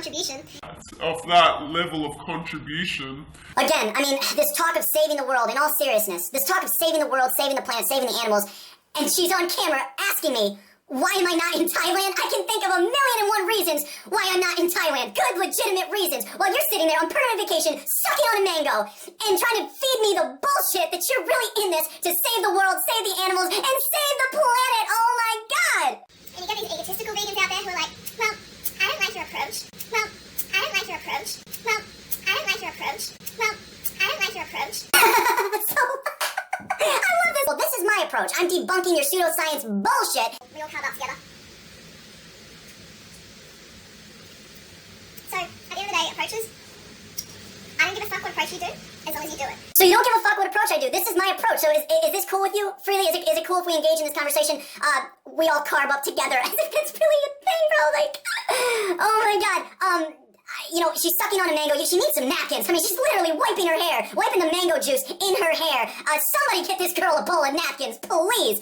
contribution. Of that level of contribution. Again, I mean, this talk of saving the world, in all seriousness, this talk of saving the world, saving the planet, saving the animals, and she's on camera asking me, why am I not in Thailand? I can think of 1,000,001 reasons why I'm not in Thailand. Good, legitimate reasons. While you're sitting there on permanent vacation, sucking on a mango, and trying to feed me the bullshit that you're really in this to save the world, save the animals, and save the planet. Oh my God! And you got these egotistical vegans out there who are like, well, I don't like your approach. Well, I don't like your approach. Well, I don't like your approach. Well, I don't like your approach. So... I love this. Well, this is my approach. I'm debunking your pseudoscience bullshit. We all come up together. So, at the end of the day, approaches. I don't give a fuck what approach you do, as long as you do it. So you don't give a fuck what approach I do. This is my approach. So is this cool with you, Freelee? Is it cool if we engage in this conversation? We all carb up together. It's really a thing, bro. Like, oh my God. You know, she's sucking on a mango. She needs some napkins. I mean, she's literally wiping her hair, wiping the mango juice in her hair. Somebody get this girl a bowl of napkins, please.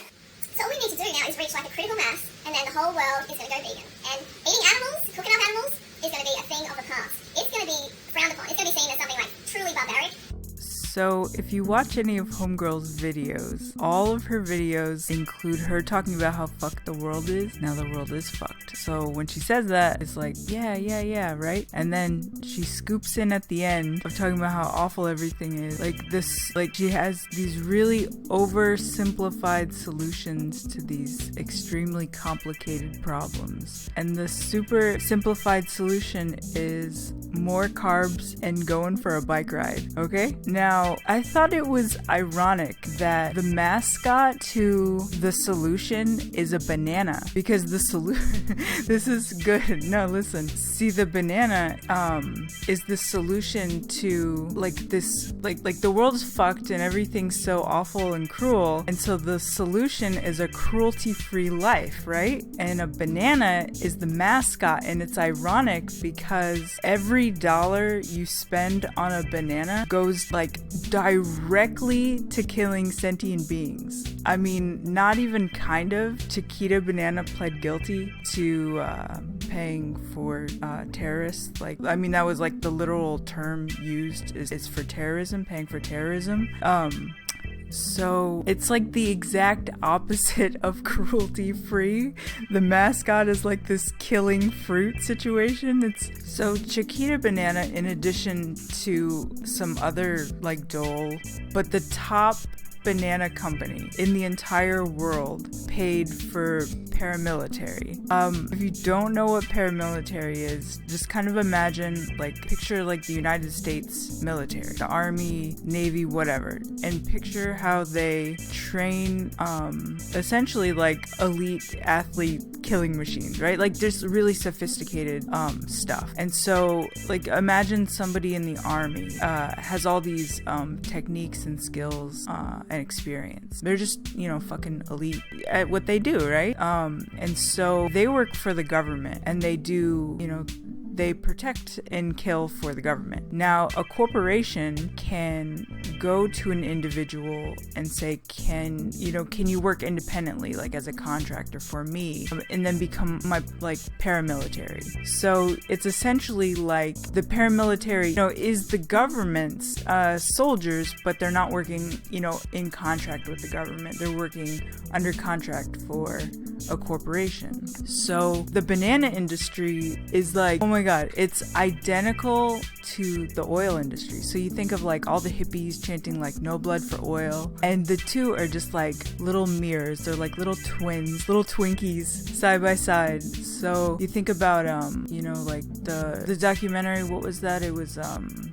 So all we need to do now is reach like a critical mass, and then the whole world is going to go vegan. And eating animals, cooking up animals, is going to be a thing of the past. It's going to be frowned upon. It's going to be seen as something like truly barbaric. So if you watch any of Homegirl's videos, all of her videos include her talking about how fucked the world is. Now the world is fucked. So when she says that, it's like, yeah, right? And then she scoops in at the end of talking about how awful everything is. Like this, like she has these really oversimplified solutions to these extremely complicated problems. And the super simplified solution is more carbs and going for a bike ride, okay? Now, I thought it was ironic that the mascot to the solution is a banana, because the solution, this is good. No, listen. See, the banana is the solution to like this, like the world's fucked and everything's so awful and cruel, and so the solution is a cruelty-free life, right? And a banana is the mascot, and it's ironic because every dollar you spend on a banana goes like directly to killing sentient beings. I mean, not even kind of. Chiquita Banana pled guilty to paying for terrorists. Like, I mean, that was like the literal term used is for terrorism, paying for terrorism. So it's like the exact opposite of cruelty free. The mascot is like this killing fruit situation. It's so Chiquita Banana, in addition to some other like Dole, but the top banana company in the entire world paid for paramilitary. If you don't know what paramilitary is, just kind of imagine, like, picture like the United States military, the Army, Navy, whatever, and picture how they train essentially like elite athlete killing machines, right? Like just really sophisticated stuff. And so like imagine somebody in the army has all these techniques and skills and experience. They're just, you know, fucking elite at what they do, right? And so they work for the government, and they do, you know, they protect and kill for the government. Now, a corporation can go to an individual and say, can you work independently, like as a contractor for me, and then become my, like, paramilitary. So it's essentially like the paramilitary, you know, is the government's soldiers, but they're not working, you know, in contract with the government. They're working under contract for a corporation. So the banana industry is like, oh my god, it's identical to the oil industry. So you think of like all the hippies chanting like no blood for oil, and the two are just like little mirrors. They're like little twins, little Twinkies side by side. So you think about you know, like the documentary, what was that? It was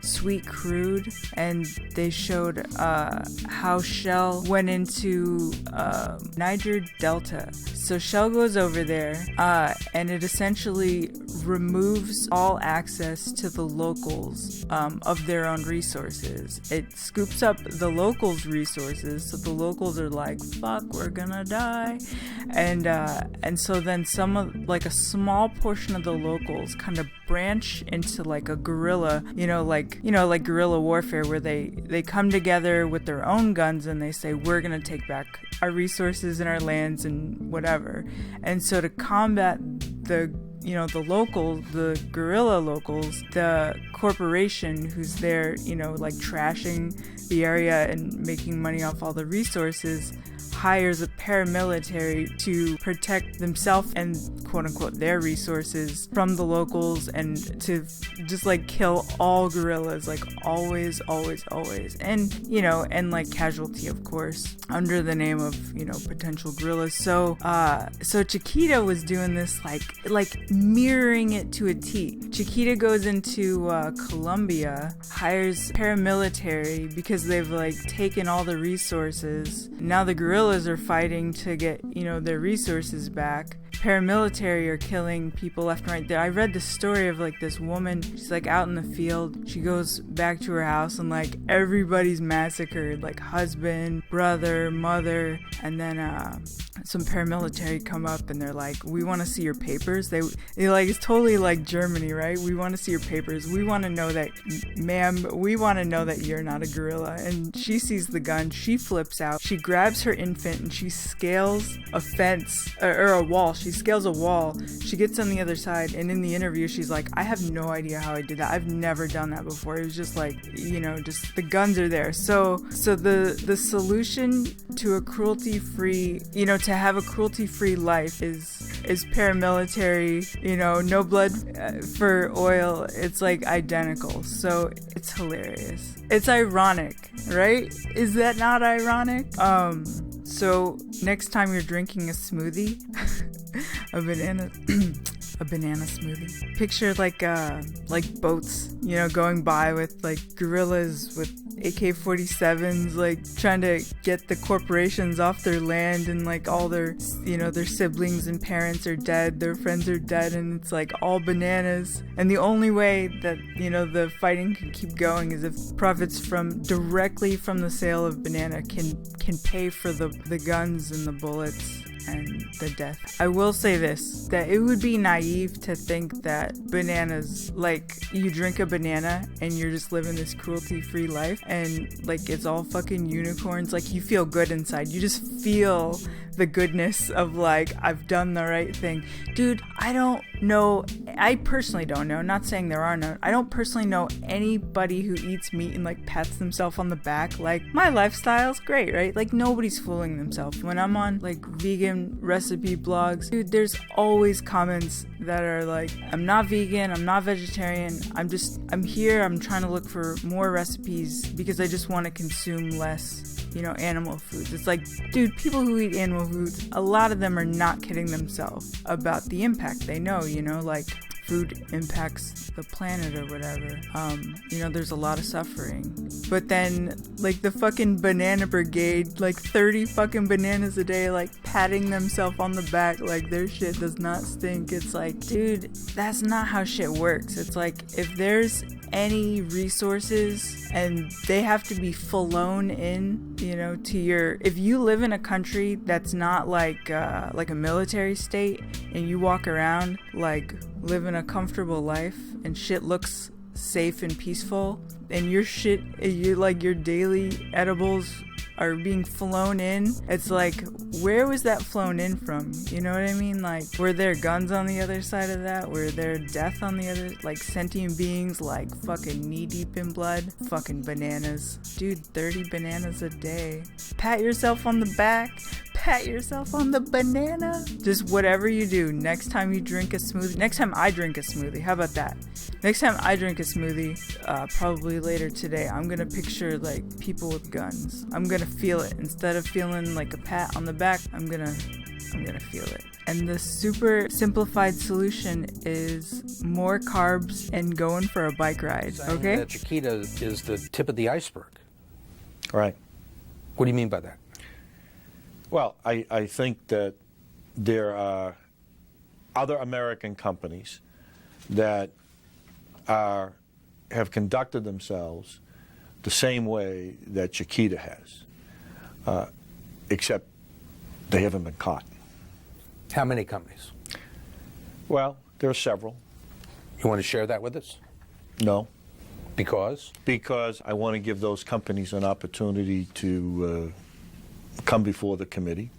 Sweet Crude, and they showed how Shell went into Niger Delta. So Shell goes over there and it essentially removes all access to the locals of their own resources. It scoops up the locals' resources, so the locals are like, fuck, we're gonna die. And so then like a small portion of the locals kind of branch into like a guerrilla, like guerrilla warfare, where they come together with their own guns and they say, we're gonna take back our resources and our lands and whatever. And so to combat the you know, the guerrilla locals, the corporation who's there, you know, like trashing the area and making money off all the resources, hires a paramilitary to protect themselves and quote unquote their resources from the locals, and to just like kill all guerrillas, like always, and you know, and like casualty, of course, under the name of, you know, potential guerrillas. So Chiquita was doing this like mirroring it to a T. Chiquita goes into Colombia, hires paramilitary because they've like taken all the resources. Now the guerrillas are fighting to get, you know, their resources back. Paramilitary are killing people left and right. I read the story of like this woman, she's like out in the field, she goes back to her house and like everybody's massacred, like husband, brother, mother, and then some paramilitary come up and they're like, we want to see your papers. They like, it's totally like Germany, right? We want to see your papers. We want to know that, ma'am, we want to know that you're not a guerrilla. And she sees the gun, she flips out, she grabs her infant and she scales a fence or a wall. She scales a wall, she gets on the other side, and in the interview she's like, I have no idea how I did that. I've never done that before. It was just like, you know, just the guns are there. So the solution to a cruelty-free, you know, to have a cruelty-free life is paramilitary, you know, no blood for oil. It's like identical. So it's hilarious. It's ironic, right? Is that not ironic? So next time you're drinking a smoothie, a banana smoothie, picture like boats, you know, going by with like guerrillas with AK-47s, like trying to get the corporations off their land, and like all their, you know, their siblings and parents are dead, their friends are dead, and it's like all bananas. And the only way that, you know, the fighting can keep going is if profits directly from the sale of banana can pay for the guns and the bullets and the death. I will say this, that it would be naive to think that bananas, like you drink a banana and you're just living this cruelty-free life and like it's all fucking unicorns. Like you feel good inside. You just feel the goodness of like, I've done the right thing. Dude, I don't know, I personally don't know, not saying there are none, I don't personally know anybody who eats meat and like pats themselves on the back like, my lifestyle's great, right? Like nobody's fooling themselves. When I'm on like vegan recipe blogs, dude, there's always comments that are like, I'm not vegan, I'm not vegetarian, I'm here, I'm trying to look for more recipes because I just want to consume less, you know, animal foods. It's like, dude, people who eat animal foods, a lot of them are not kidding themselves about the impact. They know, you know, like food impacts the planet or whatever. You know, there's a lot of suffering. But then, like, the fucking banana brigade, like 30 fucking bananas a day, like patting themselves on the back like their shit does not stink. It's like, dude, that's not how shit works. It's like, if there's any resources and they have to be flown in, you know, to your, if you live in a country that's not like a military state and you walk around like living a comfortable life and shit looks safe and peaceful, and your shit, you like your daily edibles are being flown in, it's like, where was that flown in from? You know what I mean? Like, were there guns on the other side of that? Were there death on the other, like sentient beings like fucking knee deep in blood? Fucking bananas. Dude, 30 bananas a day. Pat yourself on the back. Pat yourself on the banana. Just whatever you do, next time you drink a smoothie, next time I drink a smoothie, how about that? Next time I drink a smoothie, probably later today, I'm gonna picture like people with guns. I'm gonna feel it. Instead of feeling like a pat on the back, I'm gonna feel it. And the super simplified solution is more carbs and going for a bike ride. Okay? That Chiquita is the tip of the iceberg. Right. What do you mean by that? Well, I think that there are other American companies that have conducted themselves the same way that Chiquita has, except they haven't been caught. How many companies? Well, there are several. You want to share that with us? No. Because? Because I want to give those companies an opportunity to come before the committee